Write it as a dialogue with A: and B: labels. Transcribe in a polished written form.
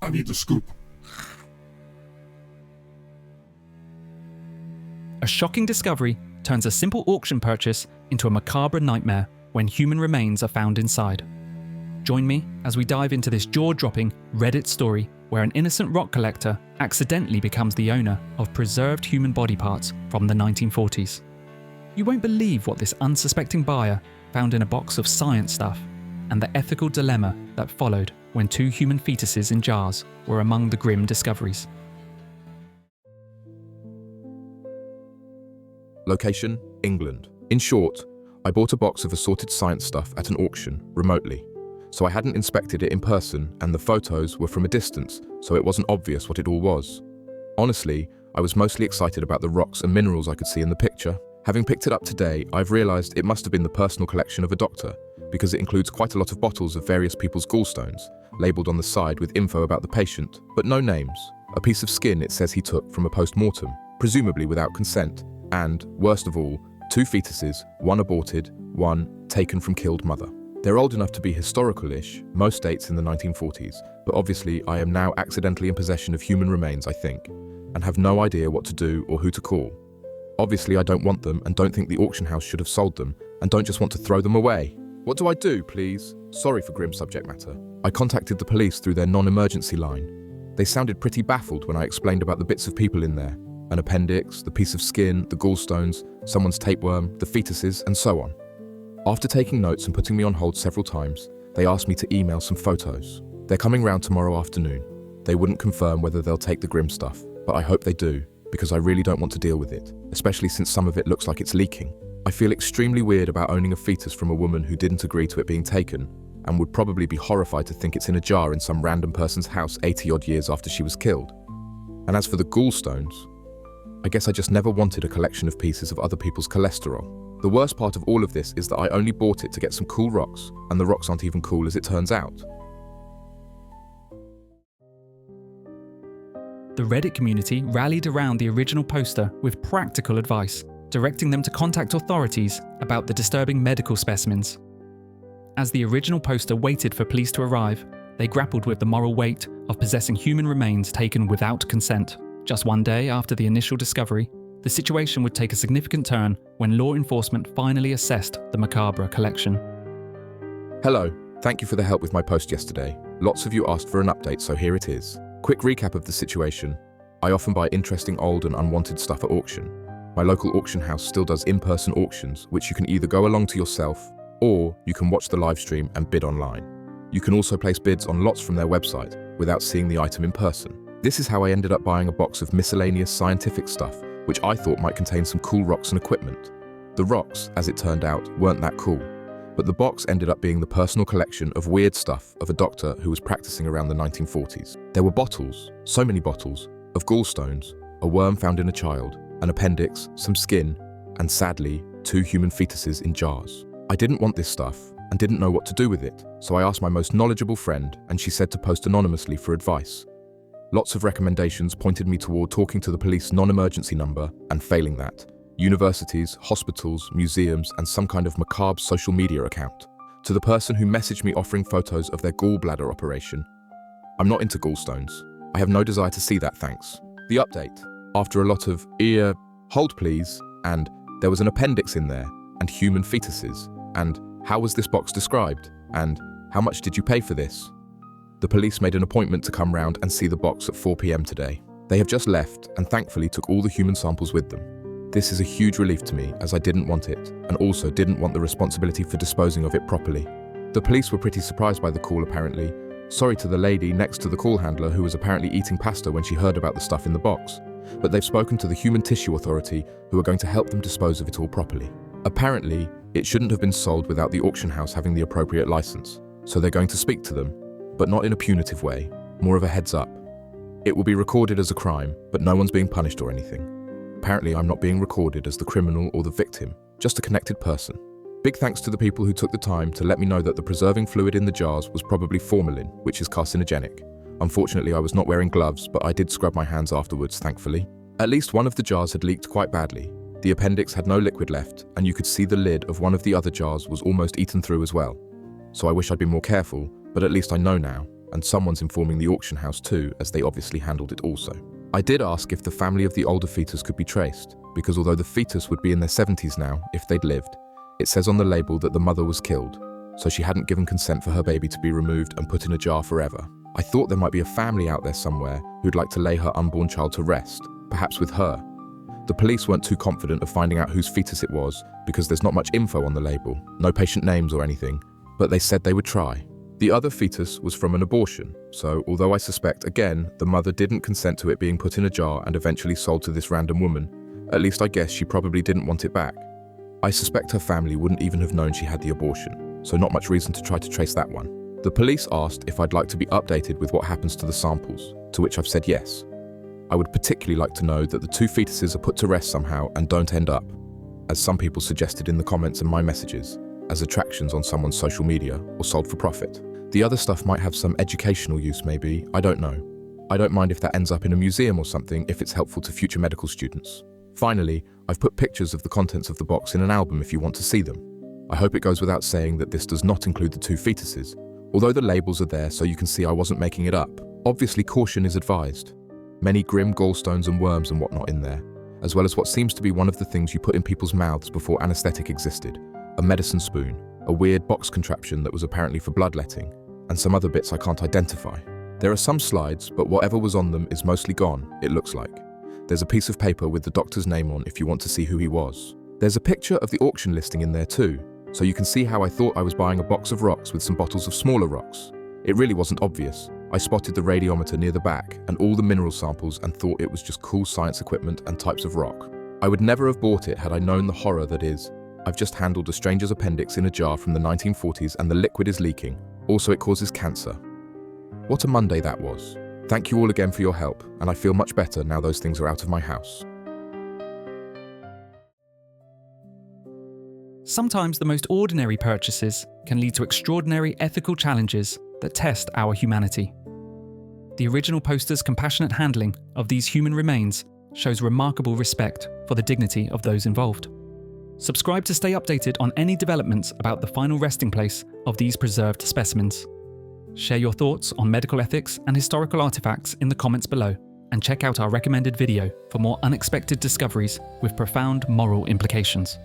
A: I need the scoop.
B: A shocking discovery turns a simple auction purchase into a macabre nightmare when human remains are found inside. Join me as we dive into this jaw-dropping Reddit story where an innocent rock collector accidentally becomes the owner of preserved human body parts from the 1940s. You won't believe what this unsuspecting buyer found in a box of science stuff, and the ethical dilemma that followed when 2 human fetuses in jars were among the grim discoveries.
C: Location, England. In short, I bought a box of assorted science stuff at an auction, remotely. So I hadn't inspected it in person, and the photos were from a distance, so it wasn't obvious what it all was. Honestly, I was mostly excited about the rocks and minerals I could see in the picture. Having picked it up today, I've realised it must have been the personal collection of a doctor, because it includes quite a lot of bottles of various people's gallstones, labelled on the side with info about the patient, but no names. A piece of skin it says he took from a post-mortem, presumably without consent, and, worst of all, 2 fetuses, one aborted, one taken from killed mother. They're old enough to be historical-ish, most dates in the 1940s, but obviously I am now accidentally in possession of human remains, I think, and have no idea what to do or who to call. Obviously I don't want them and don't think the auction house should have sold them, and don't just want to throw them away. What do I do, please? Sorry for grim subject matter. I contacted the police through their non-emergency line. They sounded pretty baffled when I explained about the bits of people in there. An appendix, the piece of skin, the gallstones, someone's tapeworm, the fetuses, and so on. After taking notes and putting me on hold several times, they asked me to email some photos. They're coming round tomorrow afternoon. They wouldn't confirm whether they'll take the grim stuff, but I hope they do, because I really don't want to deal with it, especially since some of it looks like it's leaking. I feel extremely weird about owning a fetus from a woman who didn't agree to it being taken, and would probably be horrified to think it's in a jar in some random person's house 80-odd years after she was killed. And as for the gallstones, I guess I just never wanted a collection of pieces of other people's cholesterol. The worst part of all of this is that I only bought it to get some cool rocks, and the rocks aren't even cool as it turns out.
B: The Reddit community rallied around the original poster with practical advice, directing them to contact authorities about the disturbing medical specimens. As the original poster waited for police to arrive, they grappled with the moral weight of possessing human remains taken without consent. Just one day after the initial discovery, the situation would take a significant turn when law enforcement finally assessed the macabre collection.
C: Hello, thank you for the help with my post yesterday. Lots of you asked for an update, so here it is. Quick recap of the situation. I often buy interesting old and unwanted stuff at auction. My local auction house still does in-person auctions, which you can either go along to yourself, or you can watch the live stream and bid online. You can also place bids on lots from their website without seeing the item in person. This is how I ended up buying a box of miscellaneous scientific stuff, which I thought might contain some cool rocks and equipment. The rocks, as it turned out, weren't that cool, but the box ended up being the personal collection of weird stuff of a doctor who was practicing around the 1940s. There were bottles, so many bottles, of gallstones, a worm found in a child, an appendix, some skin, and sadly, 2 human fetuses in jars. I didn't want this stuff and didn't know what to do with it, so I asked my most knowledgeable friend, and she said to post anonymously for advice. Lots of recommendations pointed me toward talking to the police non-emergency number, and failing that, universities, hospitals, museums, and some kind of macabre social media account. To the person who messaged me offering photos of their gallbladder operation. I'm not into gallstones. I have no desire to see that, thanks. The update. After a lot of hold please, and there was an appendix in there, and human fetuses, and how was this box described, and how much did you pay for this? The police made an appointment to come round and see the box at 4 p.m. today. They have just left and thankfully took all the human samples with them. This is a huge relief to me as I didn't want it and also didn't want the responsibility for disposing of it properly. The police were pretty surprised by the call apparently. Sorry to the lady next to the call handler who was apparently eating pasta when she heard about the stuff in the box. But they've spoken to the Human Tissue Authority who are going to help them dispose of it all properly. Apparently, it shouldn't have been sold without the auction house having the appropriate license. So they're going to speak to them, but not in a punitive way, more of a heads up. It will be recorded as a crime, but no one's being punished or anything. Apparently I'm not being recorded as the criminal or the victim, just a connected person. Big thanks to the people who took the time to let me know that the preserving fluid in the jars was probably formalin, which is carcinogenic. Unfortunately I was not wearing gloves, but I did scrub my hands afterwards, thankfully. At least one of the jars had leaked quite badly. The appendix had no liquid left, and you could see the lid of one of the other jars was almost eaten through as well. So I wish I'd been more careful, but at least I know now. and someone's informing the auction house too, as they obviously handled it also. I did ask if the family of the older fetus could be traced, because although the fetus would be in their 70s now if they'd lived, it says on the label that the mother was killed, so she hadn't given consent for her baby to be removed and put in a jar forever. I thought there might be a family out there somewhere who'd like to lay her unborn child to rest, perhaps with her. The police weren't too confident of finding out whose fetus it was because there's not much info on the label, no patient names or anything, but they said they would try. The other fetus was from an abortion, so although I suspect, again, the mother didn't consent to it being put in a jar and eventually sold to this random woman, at least I guess she probably didn't want it back. I suspect her family wouldn't even have known she had the abortion, so not much reason to try to trace that one. The police asked if I'd like to be updated with what happens to the samples, to which I've said yes. I would particularly like to know that the 2 fetuses are put to rest somehow and don't end up, as some people suggested in the comments and my messages, as attractions on someone's social media or sold for profit. The other stuff might have some educational use maybe, I don't know. I don't mind if that ends up in a museum or something if it's helpful to future medical students. Finally, I've put pictures of the contents of the box in an album if you want to see them. I hope it goes without saying that this does not include the 2 fetuses, although the labels are there so you can see I wasn't making it up. Obviously caution is advised. Many grim gallstones and worms and whatnot in there, as well as what seems to be one of the things you put in people's mouths before anesthetic existed, a medicine spoon, a weird box contraption that was apparently for bloodletting, and some other bits I can't identify. There are some slides, but whatever was on them is mostly gone, it looks like. There's a piece of paper with the doctor's name on if you want to see who he was. There's a picture of the auction listing in there too, so you can see how I thought I was buying a box of rocks with some bottles of smaller rocks. It really wasn't obvious. I spotted the radiometer near the back and all the mineral samples and thought it was just cool science equipment and types of rock. I would never have bought it had I known the horror that is. I've just handled a stranger's appendix in a jar from the 1940s and the liquid is leaking. Also, it causes cancer. What a Monday that was. Thank you all again for your help, and I feel much better now those things are out of my house.
B: Sometimes the most ordinary purchases can lead to extraordinary ethical challenges that test our humanity. The original poster's compassionate handling of these human remains shows remarkable respect for the dignity of those involved. Subscribe to stay updated on any developments about the final resting place of these preserved specimens. Share your thoughts on medical ethics and historical artifacts in the comments below, and check out our recommended video for more unexpected discoveries with profound moral implications.